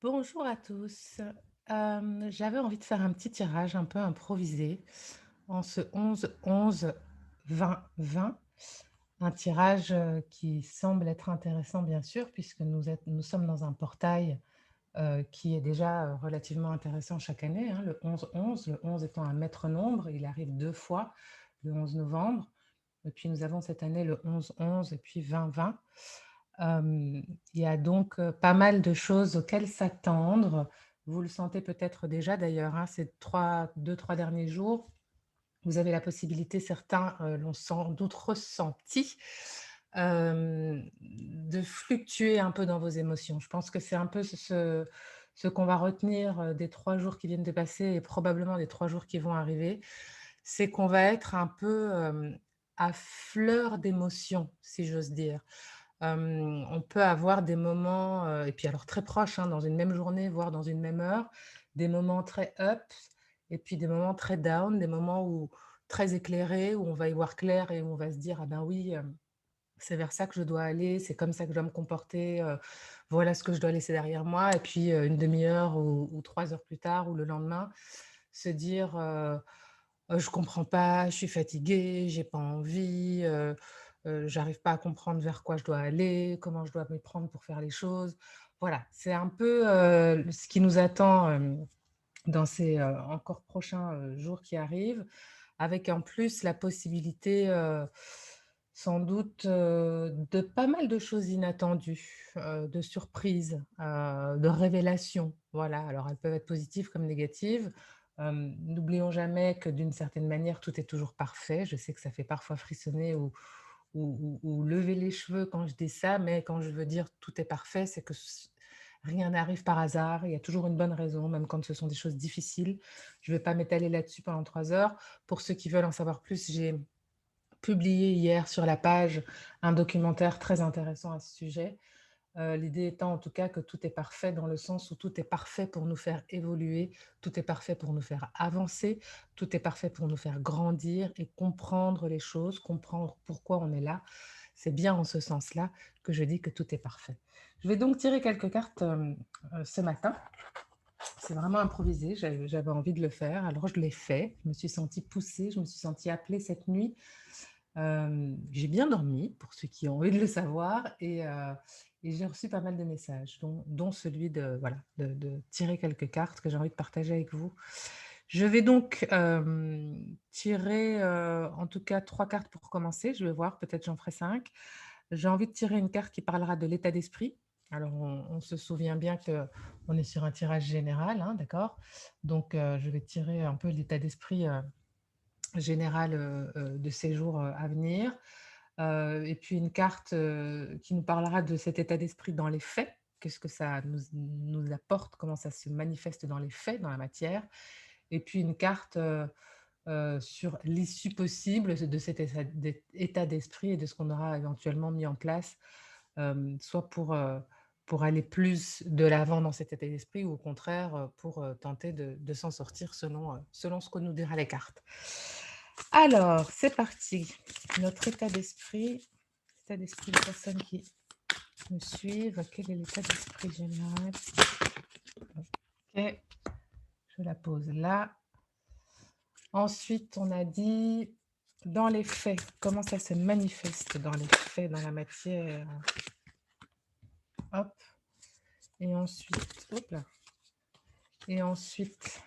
Bonjour à tous. J'avais envie de faire un petit tirage un peu improvisé en ce 11-11-20-20. Un tirage qui semble être intéressant, bien sûr, puisque nous sommes dans un portail qui est déjà relativement intéressant chaque année, hein, le 11-11. Le 11 étant un maître nombre, il arrive deux fois, le 11 novembre. Et puis nous avons cette année le 11-11 et puis 20-20. Il y a donc, pas mal de choses auxquelles s'attendre. Vous le sentez peut-être déjà d'ailleurs, hein, ces 2-3 derniers jours. Vous avez la possibilité, certains, l'ont sans doute ressenti, de fluctuer un peu dans vos émotions. Je pense que c'est un peu ce qu'on va retenir, des 3 jours qui viennent de passer et probablement des 3 jours qui vont arriver. C'est qu'on va être un peu, à fleur d'émotions, si j'ose dire. On peut avoir des moments, et puis alors très proches, hein, dans une même journée, voire dans une même heure, des moments très up et puis des moments très down, des moments où très éclairés, où on va y voir clair et où on va se dire: «Ah ben oui, c'est vers ça que je dois aller, c'est comme ça que je dois me comporter, voilà ce que je dois laisser derrière moi» et puis, 1/2 heure ou 3 heures plus tard ou le lendemain, se dire, «Je comprends pas, je suis fatigué, j'ai pas envie, j'arrive pas à comprendre vers quoi je dois aller, comment je dois m'y prendre pour faire les choses». Voilà, c'est un peu, ce qui nous attend, dans ces, encore prochains, jours qui arrivent, avec en plus la possibilité, sans doute, de pas mal de choses inattendues, de surprises, de révélations. Voilà, alors elles peuvent être positives comme négatives. N'oublions jamais que d'une certaine manière, tout est toujours parfait. Je sais que ça fait parfois frissonner ou lever les cheveux quand je dis ça, mais quand je veux dire tout est parfait, c'est que rien n'arrive par hasard, il y a toujours une bonne raison, même quand ce sont des choses difficiles. Je ne vais pas m'étaler là-dessus pendant 3 heures. Pour ceux qui veulent en savoir plus, j'ai publié hier sur la page un documentaire très intéressant à ce sujet. L'idée étant en tout cas que tout est parfait dans le sens où tout est parfait pour nous faire évoluer, tout est parfait pour nous faire avancer, tout est parfait pour nous faire grandir et comprendre les choses, comprendre pourquoi on est là. C'est bien en ce sens-là que je dis que tout est parfait. Je vais donc tirer quelques cartes, ce matin. C'est vraiment improvisé, j'avais envie de le faire, alors je l'ai fait. Je me suis sentie poussée, je me suis sentie appelée cette nuit. J'ai bien dormi, pour ceux qui ont envie de le savoir et j'ai reçu pas mal de messages, dont celui de voilà, de tirer quelques cartes que j'ai envie de partager avec vous. Je vais donc, tirer, en tout cas 3 cartes pour commencer. Je vais voir, peut-être j'en ferai 5. J'ai envie de tirer une carte qui parlera de l'état d'esprit. Alors on se souvient bien qu'on est sur un tirage général, hein, d'accord? Donc je vais tirer un peu l'état d'esprit, général, de ces jours, à venir. Et puis une carte, qui nous parlera de cet état d'esprit dans les faits. Qu'est-ce que ça nous apporte? Comment ça se manifeste dans les faits, dans la matière? Et puis une carte, sur l'issue possible de cet état d'esprit et de ce qu'on aura éventuellement mis en place, soit pour aller plus de l'avant dans cet état d'esprit ou au contraire, pour, tenter de s'en sortir selon ce que nous dira les cartes. Alors, c'est parti. Notre état d'esprit des personnes qui me suivent. Quel est l'état d'esprit général? OK, je la pose là. Ensuite, on a dit dans les faits, comment ça se manifeste dans les faits, dans la matière? Hop et ensuite hop là et ensuite,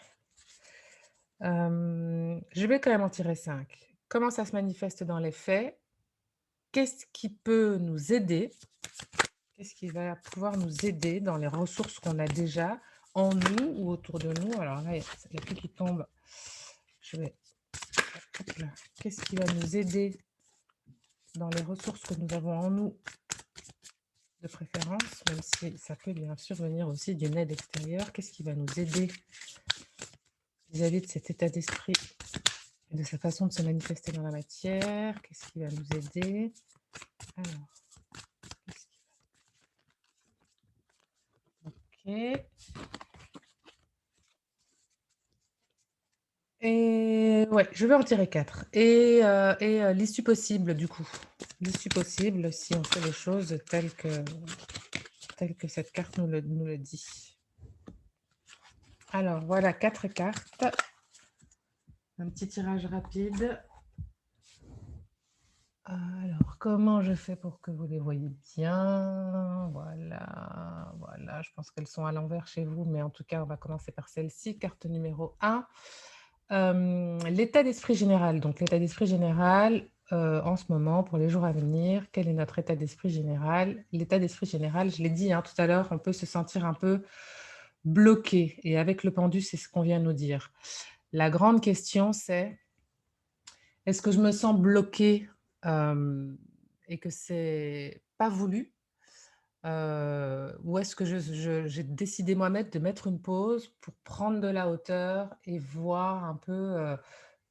je vais quand même en tirer 5. Comment ça se manifeste dans les faits? Qu'est-ce qui peut nous aider? Qu'est-ce qui va pouvoir nous aider dans les ressources qu'on a déjà en nous ou autour de nous? Alors là, il y a plus qui tombe. Je vais hop là. Qu'est-ce qui va nous aider dans les ressources que nous avons en nous de préférence, même si ça peut bien sûr venir aussi d'une aide extérieure? Qu'est-ce qui va nous aider vis-à-vis de cet état d'esprit et de sa façon de se manifester dans la matière? Qu'est-ce qui va nous aider? Alors, qu'est-ce qui OK. Et ouais, je vais en tirer 4 et l'issue possible du coup. L'issue possible si on fait les choses telles que cette carte nous le dit. Alors voilà 4 cartes. Un petit tirage rapide. Alors, comment je fais pour que vous les voyez bien? Voilà, voilà, je pense qu'elles sont à l'envers chez vous, mais en tout cas, on va commencer par celle-ci, carte numéro 1. L'état d'esprit général. Donc l'état d'esprit général, en ce moment, pour les jours à venir, quel est notre état d'esprit général? L'état d'esprit général, je l'ai dit, hein, tout à l'heure, on peut se sentir un peu bloqué et avec le pendu, c'est ce qu'on vient de nous dire. La grande question, c'est: est-ce que je me sens bloquée, et que c'est pas voulu? Ou est-ce que j'ai décidé moi-même de mettre une pause pour prendre de la hauteur et voir un peu,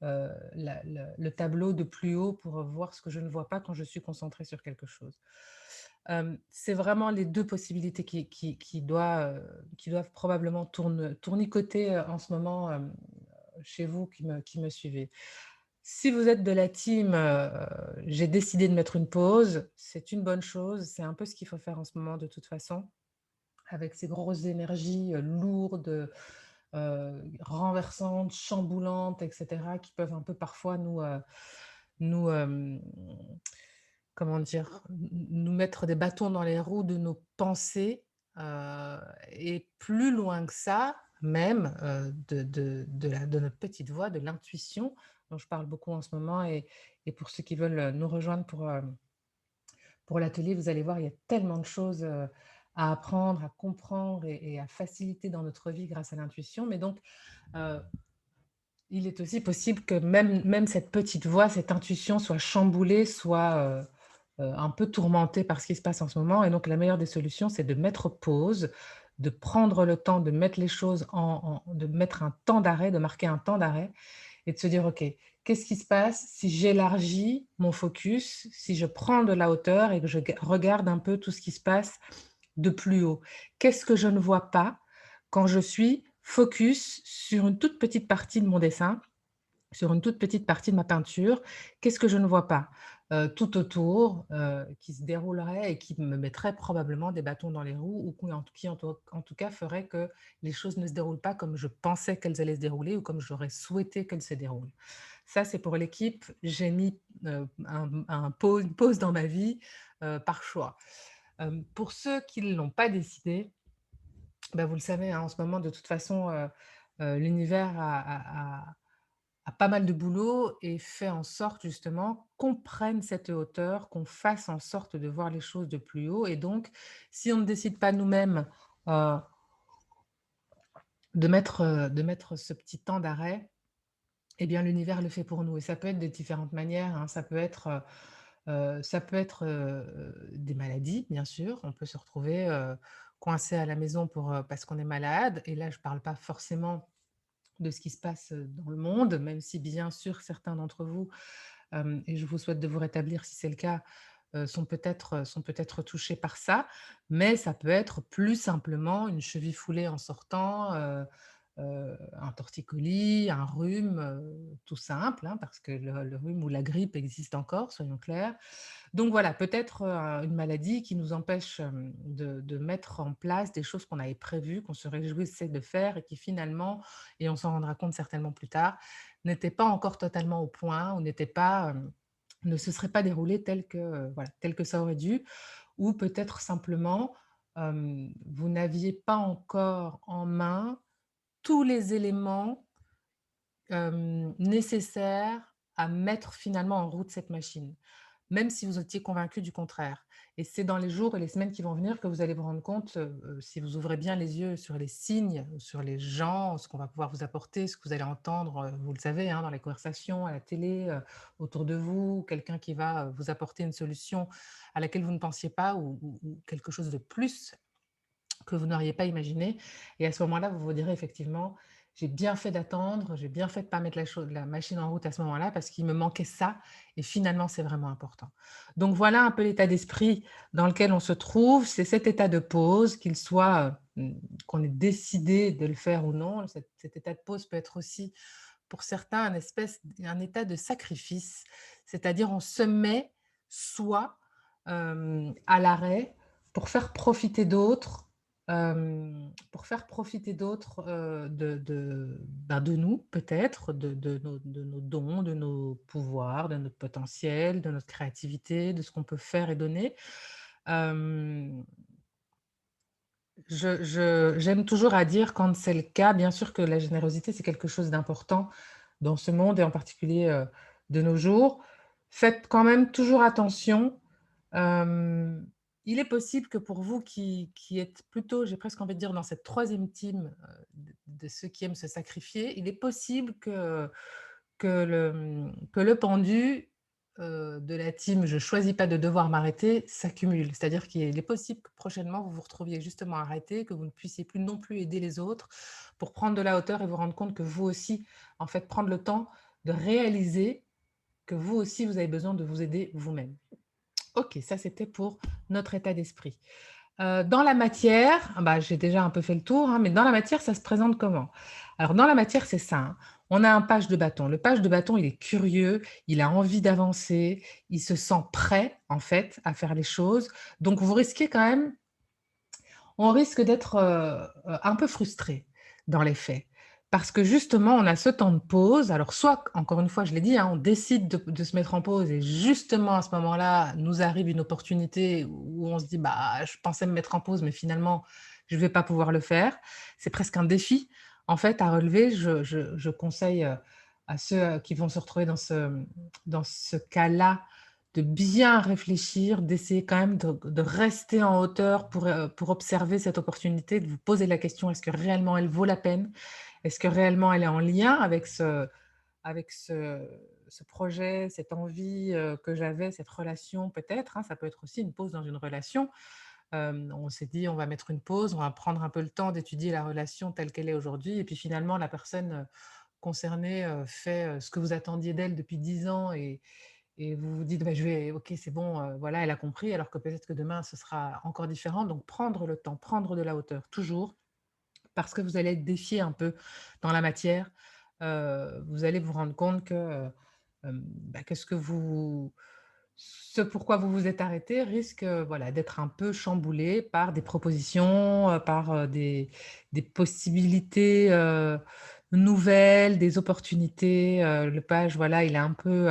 le tableau de plus haut pour voir ce que je ne vois pas quand je suis concentrée sur quelque chose? C'est vraiment les 2 possibilités qui doivent probablement tournicoter, en ce moment, chez vous qui me suivez. Si vous êtes de la team, «J'ai décidé de mettre une pause», c'est une bonne chose, c'est un peu ce qu'il faut faire en ce moment de toute façon, avec ces grosses énergies, lourdes, renversantes, chamboulantes et cetera, qui peuvent un peu parfois nous, comment dire? Nous mettre des bâtons dans les roues de nos pensées, et plus loin que ça, même, de notre petite voix, de l'intuition, dont je parle beaucoup en ce moment et pour ceux qui veulent, nous rejoindre pour l'atelier, vous allez voir, il y a tellement de choses, à apprendre, à comprendre et à faciliter dans notre vie grâce à l'intuition. Mais donc, heu, il est aussi possible que même cette petite voix, cette intuition soit chamboulée, soit, un peu tourmentée par ce qui se passe en ce moment et donc la meilleure des solutions, c'est de mettre pause, de prendre le temps de mettre les choses de mettre un temps d'arrêt, de marquer un temps d'arrêt et de se dire: «OK, qu'est-ce qui se passe si j'élargis mon focus, si je prends de la hauteur et que je regarde un peu tout ce qui se passe de plus haut? Qu'est-ce que je ne vois pas quand je suis focus sur une toute petite partie de mon dessin, sur une toute petite partie de ma peinture? Qu'est-ce que je ne vois pas, tout autour, qui se déroulerait et qui me mettrait probablement des bâtons dans les roues ou en tout cas ferait que les choses ne se déroulent pas comme je pensais qu'elles allaient se dérouler ou comme j'aurais souhaité qu'elles se déroulent. Ça, c'est pour l'équipe. J'ai mis, une pause dans ma vie, par choix. Pour ceux qui ne l'ont pas décidé, bah, vous le savez, hein, en ce moment, de toute façon, l'univers a pas mal de boulot et fait en sorte justement qu'on prenne cette hauteur, qu'on fasse en sorte de voir les choses de plus haut et donc si on ne décide pas nous-mêmes, heu, de mettre ce petit temps d'arrêt, eh bien l'univers le fait pour nous et ça peut être de différentes manières, hein. Ça peut être, des maladies bien sûr. On peut se retrouver, coincé à la maison parce qu'on est malade et là je ne parle pas forcément de ce qui se passe, dans le monde, même si bien sûr certains d'entre vous, et je vous souhaite de vous rétablir si c'est le cas, sont peut-être touchés par ça. Mais ça peut être plus simplement une cheville foulée en sortant, un torticolis, un rhume, tout simple, hein, parce que le rhume ou la grippe existe encore, soyons clairs. Donc voilà, peut-être, une maladie qui nous empêche, de mettre en place des choses qu'on avait prévues, qu'on se réjouissait de faire et qui finalement, et on s'en rendra compte certainement plus tard, n'étaient pas encore totalement au point ou n'étaient pas, ne se seraient pas déroulées voilà, tel que ça aurait dû. Ou peut-être simplement, vous n'aviez pas encore en main tous les éléments nécessaires à mettre finalement en route cette machine, même si vous étiez convaincu du contraire. Et c'est dans les jours et les semaines qui vont venir que vous allez vous rendre compte, si vous ouvrez bien les yeux sur les signes, sur les gens, ce qu'on va pouvoir vous apporter, ce que vous allez entendre, vous le savez, hein, dans les conversations, à la télé, autour de vous, quelqu'un qui va, vous apporter une solution à laquelle vous ne pensiez pas ou quelque chose de plus que vous n'auriez pas imaginé et à ce moment-là, vous vous direz effectivement: «J'ai bien fait d'attendre, j'ai bien fait de pas mettre la machine en route à ce moment-là parce qu'il me manquait ça et finalement c'est vraiment important». Donc voilà un peu l'état d'esprit dans lequel on se trouve. C'est cet état de pause, qu'il soit, qu'on ait décidé de le faire ou non. Cet état de pause peut être aussi pour certains un état de sacrifice. C'est-à-dire on se met soi, à l'arrêt pour faire profiter d'autres pour faire profiter d'autres, de nous peut-être, de nos dons, de nos pouvoirs, de notre potentiel, de notre créativité, de ce qu'on peut faire et donner. Hem, j'aime toujours à dire quand c'est le cas, bien sûr que la générosité, c'est quelque chose d'important dans ce monde et en particulier, de nos jours. Faites quand même toujours attention. Hem, il est possible que pour vous qui êtes plutôt, j'ai presque envie de dire, dans cette troisième team, de ceux qui aiment se sacrifier, il est possible que le pendu, de la team «Je choisis pas de devoir m'arrêter» s'accumule. C'est-à-dire qu'il est possible que prochainement vous vous retrouviez justement arrêté, que vous ne puissiez plus non plus aider les autres pour prendre de la hauteur et vous rendre compte que vous aussi, en fait, prendre le temps de réaliser que vous aussi, vous avez besoin de vous aider vous-même. OK, ça c'était pour notre état d'esprit. Dans la matière, ah bah, j'ai déjà un peu fait le tour, hein, mais dans la matière, ça se présente comment? Alors dans la matière, c'est ça, hein. On a un page de bâton. Le page de bâton, il est curieux, il a envie d'avancer, il se sent prêt, en fait, à faire les choses. Donc vous risquez quand même on risque d'être, un peu frustré dans les faits. Parce que justement, on a ce temps de pause. Alors soit, encore une fois, je l'ai dit, hein, on décide de se mettre en pause et justement à ce moment-là, nous arrive une opportunité où on se dit: «Bah, je pensais me mettre en pause, mais finalement, je ne vais pas pouvoir le faire». C'est presque un défi, en fait, à relever. Je conseille, à ceux, qui vont se retrouver dans ce cas-là, de bien réfléchir, d'essayer quand même de rester en hauteur pour observer cette opportunité, de vous poser la question: «Est-ce que réellement elle vaut la peine? Est-ce que réellement elle est en lien avec ce projet, cette envie, que j'avais, cette relation?» peut-être, hein, ça peut être aussi une pause dans une relation. On s'est dit: «On va mettre une pause, on va prendre un peu le temps d'étudier la relation telle qu'elle est aujourd'hui» et puis finalement la personne, concernée, fait, ce que vous attendiez d'elle depuis 10 ans et vous vous dites: «Bah, je vais OK, c'est bon, voilà, elle a compris», alors que peut-être que demain, ce sera encore différent. Donc prendre le temps, prendre de la hauteur, toujours, parce que vous allez être défié un peu dans la matière. Vous allez vous rendre compte que, bah, que ce pourquoi vous vous êtes arrêté risque, voilà, d'être un peu chamboulé par des propositions, par, des possibilités, nouvelles, des opportunités. Le page, voilà, il est un peu,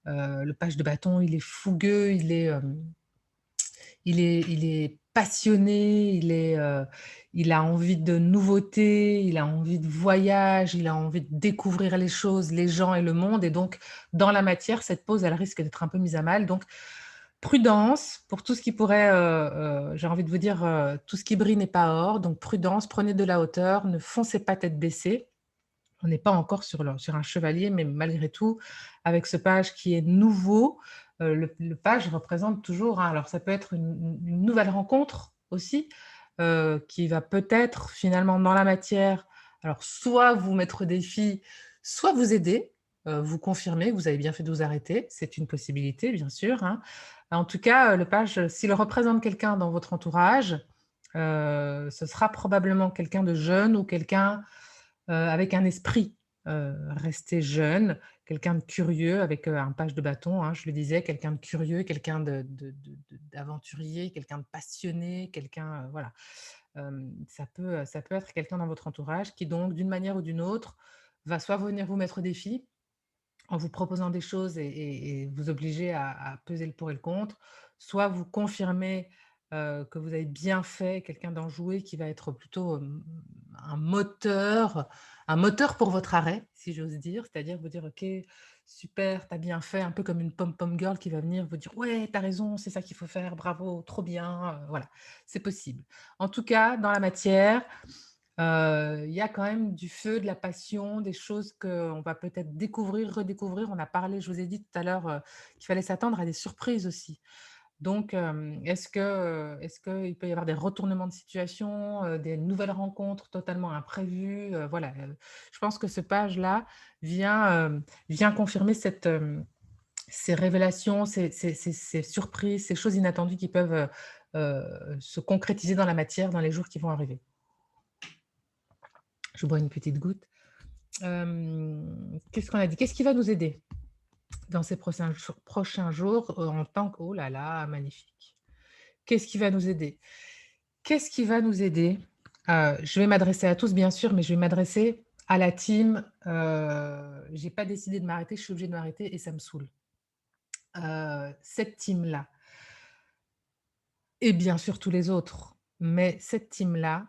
le page de bâton, il est fougueux, il est passionné, il a envie de nouveautés, il a envie de voyage, il a envie de découvrir les choses, les gens et le monde et donc dans la matière, cette pause, elle risque d'être un peu mise à mal donc prudence pour tout ce qui pourrait, j'ai envie de vous dire, tout ce qui brille n'est pas or donc prudence, prenez de la hauteur, ne foncez pas tête baissée. On n'est pas encore sur un chevalier, mais malgré tout, avec ce page qui est nouveau, le page représente toujours, hein, alors ça peut être une nouvelle rencontre aussi, qui va peut-être finalement dans la matière, alors soit vous mettre au défi, soit vous aider, vous confirmer que vous avez bien fait de vous arrêter, c'est une possibilité bien sûr, hein. En tout cas, le page, s'il représente quelqu'un dans votre entourage, ce sera probablement quelqu'un de jeune ou quelqu'un avec un esprit, resté jeune, quelqu'un de curieux avec, un page de bâton, hein, je le disais, quelqu'un de curieux, quelqu'un d'aventurier, quelqu'un de passionné, quelqu'un, voilà. Ça peut être quelqu'un dans votre entourage qui donc, d'une manière ou d'une autre, va soit venir vous mettre au défi en vous proposant des choses et vous obliger à peser le pour et le contre, soit vous confirmer, que vous avez bien fait, quelqu'un d'enjoué qui va être plutôt, un moteur pour votre arrêt, si j'ose dire. C'est-à-dire vous dire: «OK, super, tu as bien fait», un peu comme une pom-pom girl qui va venir vous dire: «Ouais, tu as raison, c'est ça qu'il faut faire, bravo, trop bien», voilà, c'est possible. En tout cas, dans la matière, il y a quand même du feu, de la passion, des choses qu'on va peut-être découvrir, redécouvrir. On a parlé, je vous ai dit tout à l'heure, qu'il fallait s'attendre à des surprises aussi. Donc, est-ce qu'il peut y avoir des retournements de situation, des nouvelles rencontres totalement imprévues? Voilà, je pense que ce page-là vient confirmer ces révélations, ces surprises, ces choses inattendues qui peuvent, se concrétiser dans la matière dans les jours qui vont arriver. Je bois une petite goutte. Qu'est-ce qu'on a dit? Qu'est-ce qui va nous aider dans ces prochains jours, en tant que oh là là, magnifique. Qu'est-ce qui va nous aider? Qu'est-ce qui va nous aider? Je vais m'adresser à tous bien sûr, mais je vais m'adresser à la team, j'ai pas décidé de m'arrêter, je suis obligée de m'arrêter et ça me saoule. Cette team-là et bien sûr tous les autres, mais cette team-là,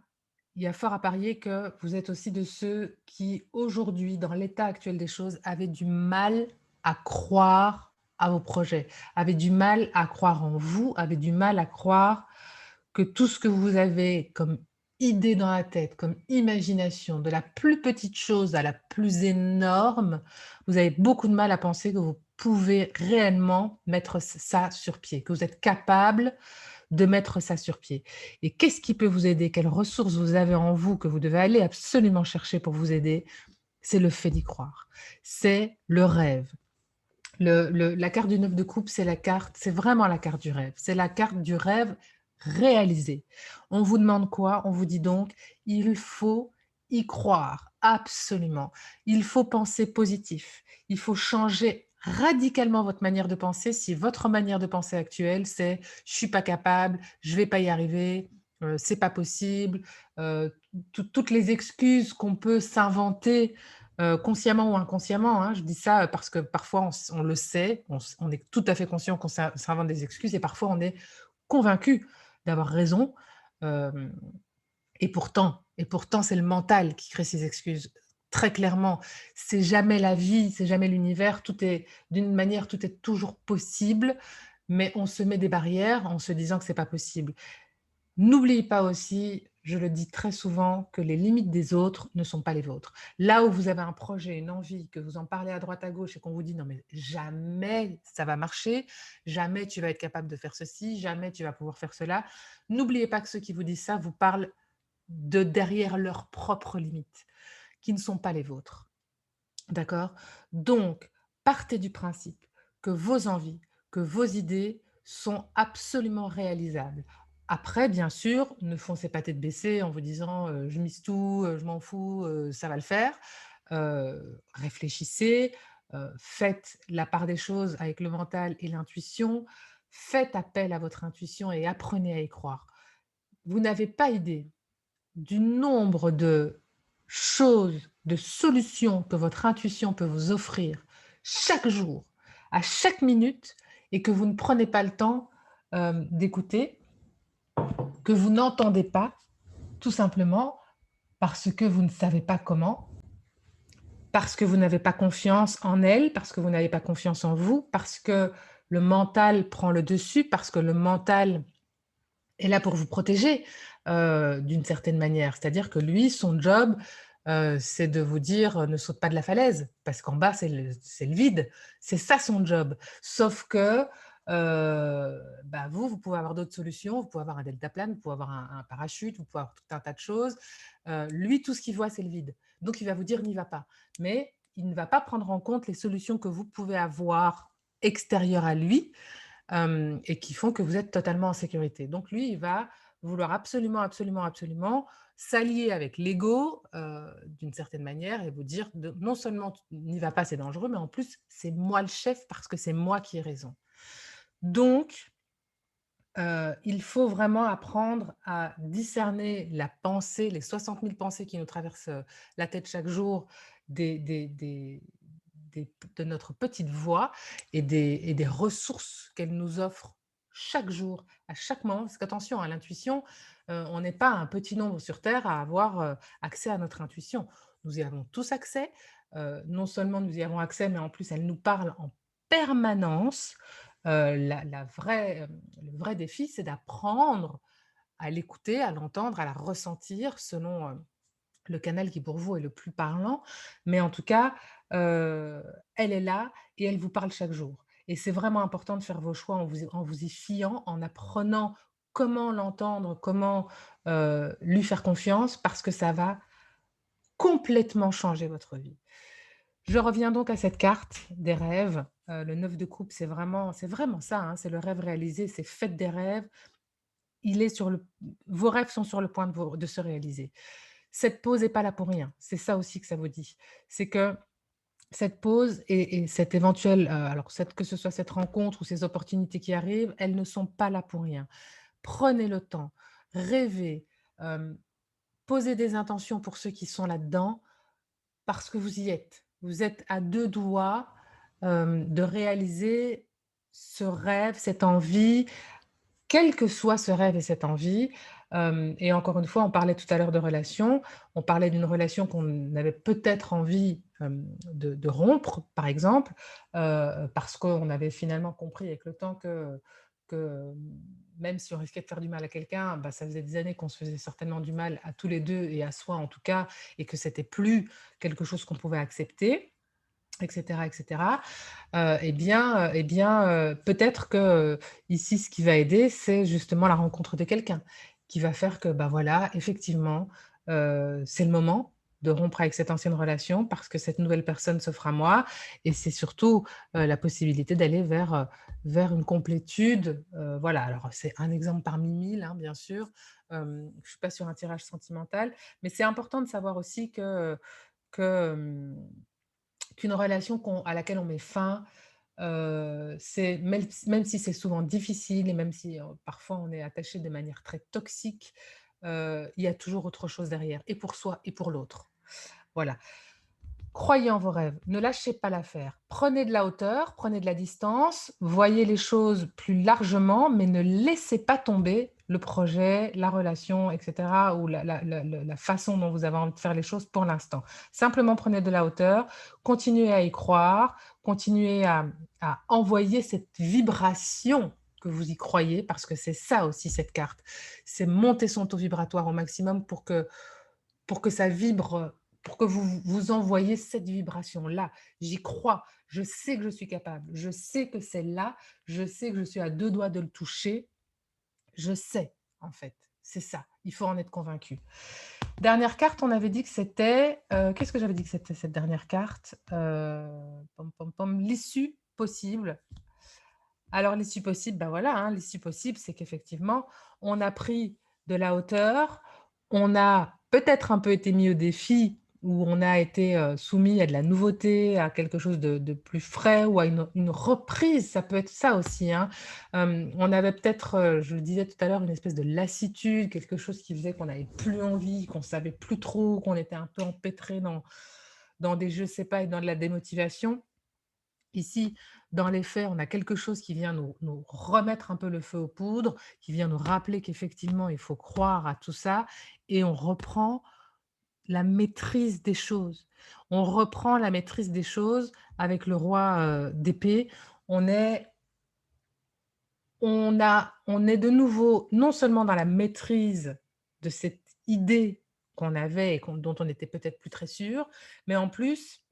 il y a fort à parier que vous êtes aussi de ceux qui aujourd'hui, dans l'état actuel des choses, avaient du mal à croire à vos projets, avaient du mal à croire en vous, avaient du mal à croire que tout ce que vous avez comme idée dans la tête, comme imagination, de la plus petite chose à la plus énorme, vous avez beaucoup de mal à penser que vous pouvez réellement mettre ça sur pied, que vous êtes capable de mettre ça sur pied. Et qu'est-ce qui peut vous aider? Quelles ressources vous avez en vous que vous devez aller absolument chercher pour vous aider? C'est le fait d'y croire. C'est le rêve. La carte du 9 de coupe, c'est vraiment la carte du rêve. C'est la carte du rêve réalisé. On vous demande quoi? On vous dit donc, il faut y croire, absolument. Il faut penser positif. Il faut changer radicalement votre manière de penser. Si votre manière de penser actuelle, c'est: «Je suis pas capable, je vais pas y arriver, c'est pas possible», toutes les excuses qu'on peut s'inventer consciemment ou inconsciemment, hein. Je dis ça, parce que parfois on le sait, on est tout à fait conscient qu'on s'invente des excuses et parfois on est convaincu d'avoir raison, hem et pourtant c'est le mental qui crée ces excuses. Très clairement, c'est jamais la vie, c'est jamais l'univers, tout est d'une manière, tout est toujours possible, mais on se met des barrières en se disant que c'est pas possible. N'oubliez pas aussi, je le dis très souvent, que les limites des autres ne sont pas les vôtres. Là où vous avez un projet, une envie, que vous en parlez à droite à gauche et qu'on vous dit: «Non mais jamais ça va marcher, jamais tu vas être capable de faire ceci, jamais tu vas pouvoir faire cela». N'oubliez pas que ceux qui vous disent ça vous parlent de derrière leurs propres limites, qui ne sont pas les vôtres. D'accord? Donc, partez du principe que vos envies, que vos idées sont absolument réalisables. Après, bien sûr, ne foncez pas tête baissée en vous disant, «Je mise tout, je m'en fous, ça va le faire». Réfléchissez, faites la part des choses avec le mental et l'intuition. Faites appel à votre intuition et apprenez à y croire. Vous n'avez pas idée du nombre de choses, de solutions que votre intuition peut vous offrir chaque jour, à chaque minute et que vous ne prenez pas le temps, d'écouter, que vous n'entendez pas, tout simplement parce que vous ne savez pas comment, parce que vous n'avez pas confiance en elle, parce que vous n'avez pas confiance en vous, parce que le mental prend le dessus, parce que le mental est là pour vous protéger, d'une certaine manière. C'est-à-dire que lui, son job, c'est de vous dire, «Ne saute pas de la falaise», parce qu'en bas, c'est le vide. C'est ça son job. Sauf que, bah, vous pouvez avoir d'autres solutions. Vous pouvez avoir un deltaplane, vous pouvez avoir un parachute, vous pouvez avoir tout un tas de choses. Lui, tout ce qu'il voit, c'est le vide. Donc il va vous dire: «N'y va pas». Mais il ne va pas prendre en compte les solutions que vous pouvez avoir extérieures à lui, et qui font que vous êtes totalement en sécurité. Donc lui, il va vouloir absolument, absolument, absolument s'allier avec l'ego, d'une certaine manière et vous dire de non seulement: «Tu n'y vas pas, c'est dangereux», mais en plus: «C'est moi le chef parce que c'est moi qui ai raison». Donc il faut vraiment apprendre à discerner la pensée, les 60 000 pensées qui nous traversent, la tête chaque jour de notre petite voix et des ressources qu'elle nous offre chaque jour, à chaque moment. Parce qu'attention, à l'intuition, on n'est pas un petit nombre sur terre à avoir, accès à notre intuition. Nous y avons tous accès, non seulement nous y avons accès, mais en plus elle nous parle en permanence. Le vrai défi, c'est d'apprendre à l'écouter, à l'entendre, à la ressentir selon, le canal qui pour vous est le plus parlant. Mais en tout cas, elle est là et elle vous parle chaque jour. Et c'est vraiment important de faire vos choix en vous y fiant, en apprenant comment l'entendre, comment, lui faire confiance parce que ça va complètement changer votre vie. Je reviens donc à cette carte des rêves. Le 9 de coupe, c'est vraiment ça, hein, c'est le rêve réalisé, c'est faites des rêves. Il est sur le Vos rêves sont sur le point de se réaliser. Cette pause est pas là pour rien. C'est ça aussi que ça vous dit. C'est que cette pause et cette éventuelle, alors que ce soit cette rencontre ou ces opportunités qui arrivent, elles ne sont pas là pour rien. Prenez le temps. rêver, hem, poser des intentions pour ceux qui sont là-dedans, parce que vous y êtes. Vous êtes à 2 doigts, de réaliser ce rêve, cette envie, quel que soit ce rêve et cette envie. Et encore une fois, on parlait tout à l'heure de relation, on parlait d'une relation qu'on avait peut-être envie, de rompre, par exemple, parce qu'on avait finalement compris avec le temps que, même si on risquait de faire du mal à quelqu'un, bah, ça faisait des années qu'on se faisait certainement du mal à tous les 2 et à soi en tout cas, et que c'était plus quelque chose qu'on pouvait accepter, et cetera, et cetera. Peut-être que, ici, ce qui va aider, c'est justement la rencontre de quelqu'un qui va faire que, bah, voilà, effectivement, c'est le moment de rompre avec cette ancienne relation parce que cette nouvelle personne s'offre à moi, et c'est surtout, la possibilité d'aller vers une complétude, voilà. Alors c'est un exemple parmi 1000, hein, bien sûr. Je ne suis pas sur un tirage sentimental, mais c'est important de savoir aussi que, qu'une relation à laquelle on met fin, c'est même si c'est souvent difficile et même si, parfois on est attaché de manière très toxique, il y a toujours autre chose derrière, et pour soi et pour l'autre. Voilà. Croyez en vos rêves, ne lâchez pas l'affaire. Prenez de la hauteur, prenez de la distance, voyez les choses plus largement, mais ne laissez pas tomber le projet, la relation, et cetera, ou la façon dont vous avez envie de faire les choses pour l'instant. Simplement prenez de la hauteur, continuez à y croire, continuez à envoyer cette vibration que vous y croyez, parce que c'est ça aussi cette carte. C'est monter son taux vibratoire au maximum pour que ça vibre, pour que vous envoyiez cette vibration-là. J'y crois, je sais que je suis capable, je sais que c'est là, je sais que je suis à 2 doigts de le toucher, je sais, en fait, c'est ça, il faut en être convaincu. Dernière carte, on avait dit que c'était, qu'est-ce que j'avais dit que c'était cette dernière carte? Pom pom pom, l'issue possible. Alors l'issue possible, bah, voilà, hein, l'issue possible, c'est qu'effectivement, on a pris de la hauteur, on a peut-être un peu été mis au défi, où on a été, soumis à de la nouveauté, à quelque chose de plus frais, ou à une reprise, ça peut être ça aussi, hein. On avait peut-être, je le disais tout à l'heure, une espèce de lassitude, quelque chose qui faisait qu'on n'avait plus envie, qu'on savait plus trop, qu'on était un peu empêtré dans des je sais pas et dans de la démotivation. Ici, dans les faits, on a quelque chose qui vient nous remettre un peu le feu aux poudres, qui vient nous rappeler qu'effectivement, il faut croire à tout ça, et on reprend la maîtrise des choses. On reprend la maîtrise des choses avec le roi, d'épée. On est on est de nouveau non seulement dans la maîtrise de cette idée qu'on avait et dont on était peut-être plus très sûr, mais en plus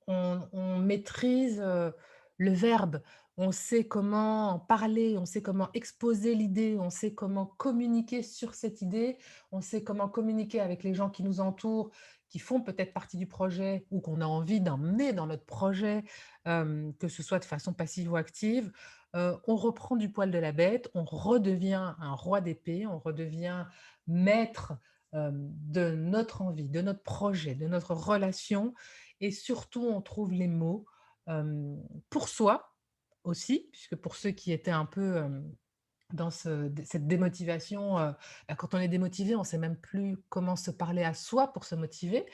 on maîtrise, le verbe, on sait comment en parler, on sait comment exposer l'idée, on sait comment communiquer sur cette idée, on sait comment communiquer avec les gens qui nous entourent, qui font peut-être partie du projet ou qu'on a envie d'emmener dans notre projet, que ce soit de façon passive ou active. On reprend du poil de la bête, on redevient un roi d'épée, on redevient maître, de notre envie, de notre projet, de notre relation, et surtout, on trouve les mots, pour soi aussi, puisque pour ceux qui étaient un peu, dans cette démotivation, bah, quand on est démotivé, on ne sait même plus comment se parler à soi pour se motiver,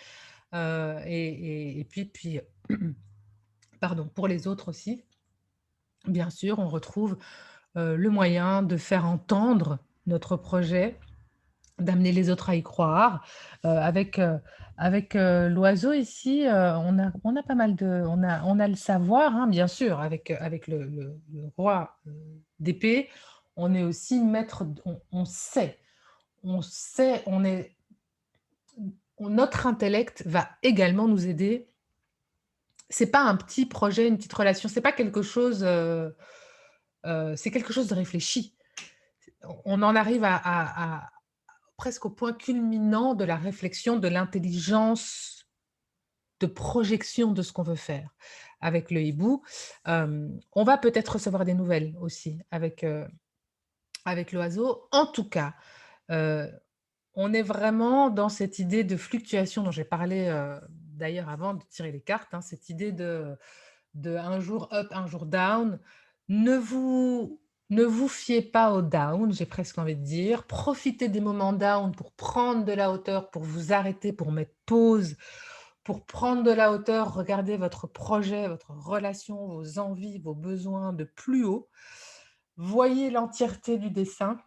et puis, pardon, pour les autres aussi, bien sûr, on retrouve, le moyen de faire entendre notre projet, d'amener les autres à y croire, avec l'oiseau ici, on a pas mal de on a le savoir, hein, bien sûr, avec le roi, d'épée, on est aussi maître d on sait, notre intellect va également nous aider. C'est pas un petit projet, une petite relation, c'est pas quelque chose, c'est quelque chose de réfléchi. On en arrive à presque au point culminant de la réflexion, de l'intelligence de projection de ce qu'on veut faire. Avec le hibou, on va peut-être recevoir des nouvelles aussi avec l'oiseau. En tout cas, heu, on est vraiment dans cette idée de fluctuation dont j'ai parlé, d'ailleurs avant de tirer les cartes, hein, cette idée de un jour up, un jour down. Ne vous Ne vous fiez pas au down, j'ai presque envie de dire. Profitez des moments down pour prendre de la hauteur, pour vous arrêter, pour mettre pause, pour prendre de la hauteur, regarder votre projet, votre relation, vos envies, vos besoins de plus haut. Voyez l'entièreté du dessin,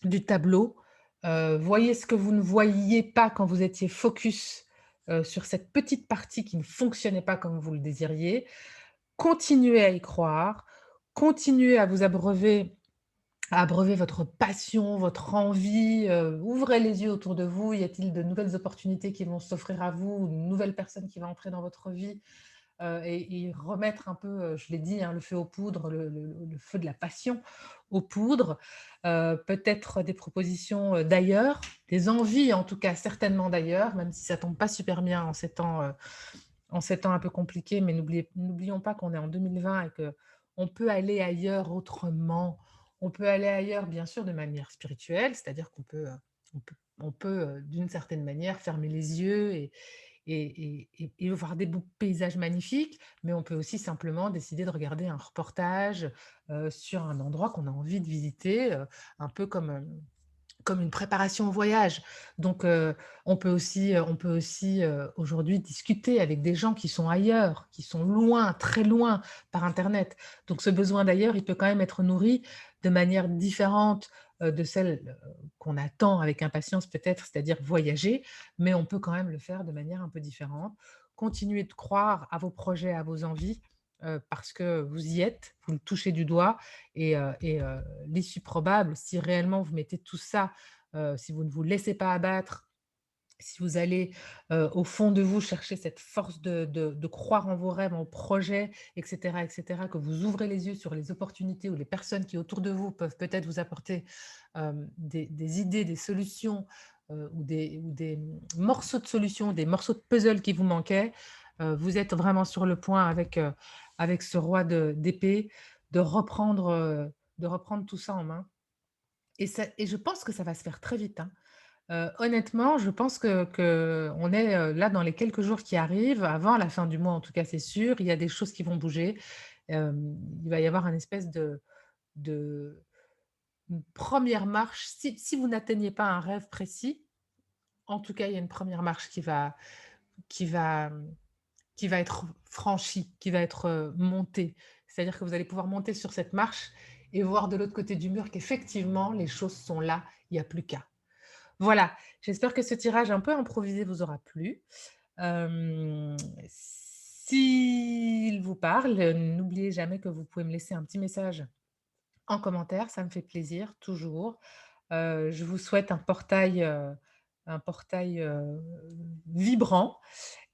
du tableau. Voyez ce que vous ne voyiez pas quand vous étiez focus, sur cette petite partie qui ne fonctionnait pas comme vous le désiriez. Continuez à y croire, continuez à abreuver votre passion, votre envie, ouvrez les yeux autour de vous. Y a-t-il de nouvelles opportunités qui vont s'offrir à vous, une nouvelle personne qui va entrer dans votre vie? Et remettre un peu, je l'ai dit, hein, le feu aux poudres, le feu de la passion aux poudres. Peut-être des propositions, d'ailleurs, des envies en tout cas, certainement d'ailleurs, même si ça tombe pas super bien en ces temps un peu compliqués, mais n'oublions pas qu'on est en 2020 et qu'on peut aller ailleurs autrement. On peut aller ailleurs, bien sûr, de manière spirituelle, c'est-à-dire qu'on peut, d'une certaine manière, fermer les yeux et voir des beaux paysages magnifiques, mais on peut aussi simplement décider de regarder un reportage, sur un endroit qu'on a envie de visiter, un peu comme une préparation au voyage. Donc, on peut aussi, aujourd'hui discuter avec des gens qui sont ailleurs, qui sont loin, très loin par internet. Donc ce besoin d'ailleurs, il peut quand même être nourri de manière différente, de celle, qu'on attend avec impatience peut-être, c'est-à-dire voyager, mais on peut quand même le faire de manière un peu différente. Continuez de croire à vos projets, à vos envies, parce que vous y êtes, vous le touchez du doigt et l'issue probable, si réellement vous mettez tout ça, si vous ne vous laissez pas abattre, si vous allez, au fond de vous chercher cette force de croire en vos rêves, en projets et cetera, que vous ouvrez les yeux sur les opportunités ou les personnes qui autour de vous peuvent peut-être vous apporter, des idées, des solutions, ou des morceaux de solutions, des morceaux de puzzle qui vous manquaient. Vous êtes vraiment sur le point avec ce roi de d'épée de reprendre tout ça en main et je pense que ça va se faire très vite, hein. Honnêtement, je pense qu'on est, là dans les quelques jours qui arrivent, avant la fin du mois en tout cas, c'est sûr, il y a des choses qui vont bouger. Il va y avoir un espèce de une 1re marche. Si vous n'atteignez pas un rêve précis, en tout cas, il y a une première marche qui va, qui va être franchie, qui va être, montée. C'est-à-dire que vous allez pouvoir monter sur cette marche et voir de l'autre côté du mur qu'effectivement les choses sont là, il y a plus qu'à. Voilà, j'espère que ce tirage un peu improvisé vous aura plu. S'il vous parle, n'oubliez jamais que vous pouvez me laisser un petit message en commentaire, ça me fait plaisir toujours. Je vous souhaite un portail vibrant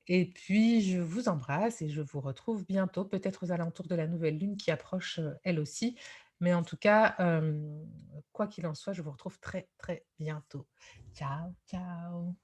et puis je vous embrasse et je vous retrouve bientôt, peut-être aux alentours de la nouvelle lune qui approche, elle aussi. Mais en tout cas, quoi qu'il en soit, je vous retrouve très, très bientôt. Ciao, ciao.